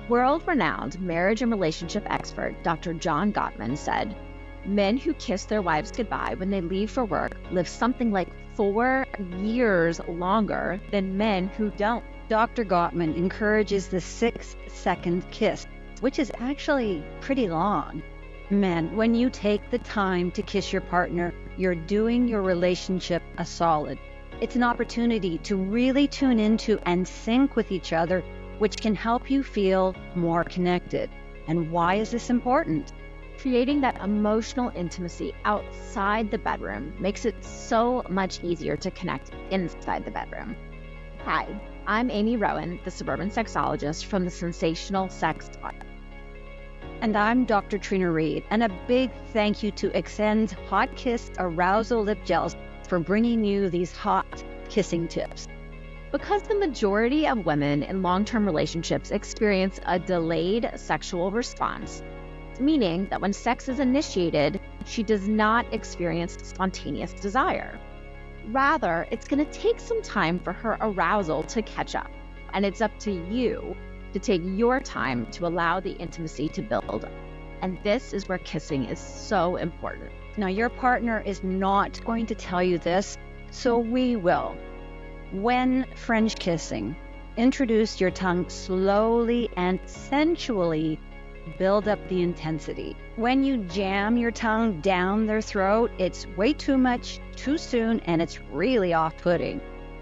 World-renowned marriage and relationship expert Dr. John Gottman said, men who kiss their wives goodbye when they leave for work live something like 4 years longer than men who don't. Dr. Gottman encourages the 6-second kiss, which is actually pretty long. Men, when you take the time to kiss your partner, you're doing your relationship a solid. It's an opportunity to really tune into and sync with each other, which can help you feel more connected. And why is this important? Creating that emotional intimacy outside the bedroom makes it so much easier to connect inside the bedroom. Hi, I'm Amy Rowan, the suburban sexologist from the Sensational Sex Podcast. And I'm Dr. Trina Reed, and a big thank you to ExSens Hot Kiss Arousal Lip Gels for bringing you these hot kissing tips. Because the majority of women in long-term relationships experience a delayed sexual response, meaning that when sex is initiated, she does not experience spontaneous desire. Rather, it's going to take some time for her arousal to catch up, and it's up to you to take your time to allow the intimacy to build. And this is where kissing is so important. Now, your partner is not going to tell you this, so we will. When French kissing, introduce your tongue slowly and sensually. Build up the intensity. When you jam your tongue down their throat, it's way too much, too soon, and it's really off-putting.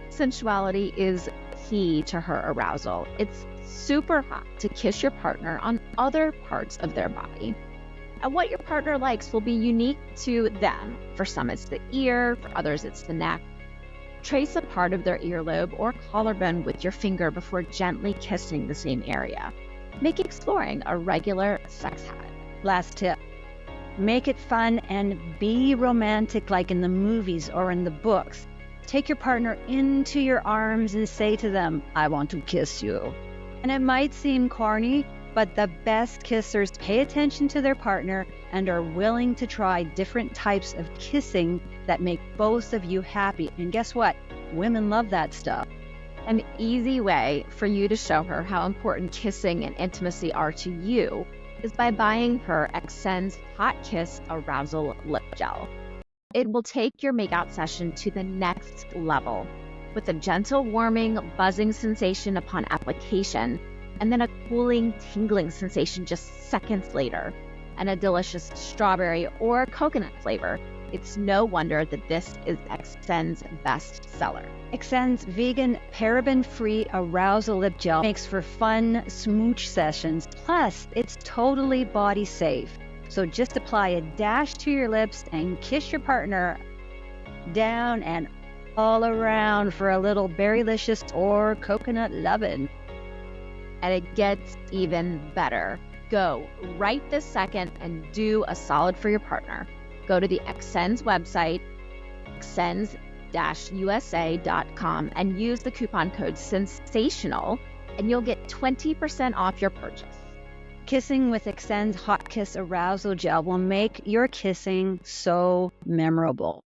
Sensuality is key to her arousal. It's super hot to kiss your partner on other parts of their body. And what your partner likes will be unique to them. For some, it's the ear. For others, it's the neck. Trace a part of their earlobe or collarbone with your finger before gently kissing the same area. Make exploring a regular sex habit. Last tip, make it fun and be romantic like in the movies or in the books. Take your partner into your arms and say to them, I want to kiss you. And it might seem corny, but the best kissers pay attention to their partner and are willing to try different types of kissing that make both of you happy. And guess what? Women love that stuff. An easy way for you to show her how important kissing and intimacy are to you is by buying her ExSens Hot Kiss Arousal Lip Gel. It will take your makeout session to the next level with a gentle warming, buzzing sensation upon application, and then a cooling, tingling sensation just seconds later, and a delicious strawberry or coconut flavor. It's no wonder that this is ExSens' best seller. ExSens vegan, paraben-free arousal lip gel makes for fun smooch sessions. Plus, it's totally body safe. So just apply a dash to your lips and kiss your partner down and all around for a little berrylicious or coconut lovin'. And it gets even better. Go right this second and do a solid for your partner. Go to the ExSens website, exsens-usa.com, and use the coupon code SENSATIONAL, and you'll get 20% off your purchase. Kissing with ExSens Hot Kiss Arousal Gel will make your kissing so memorable.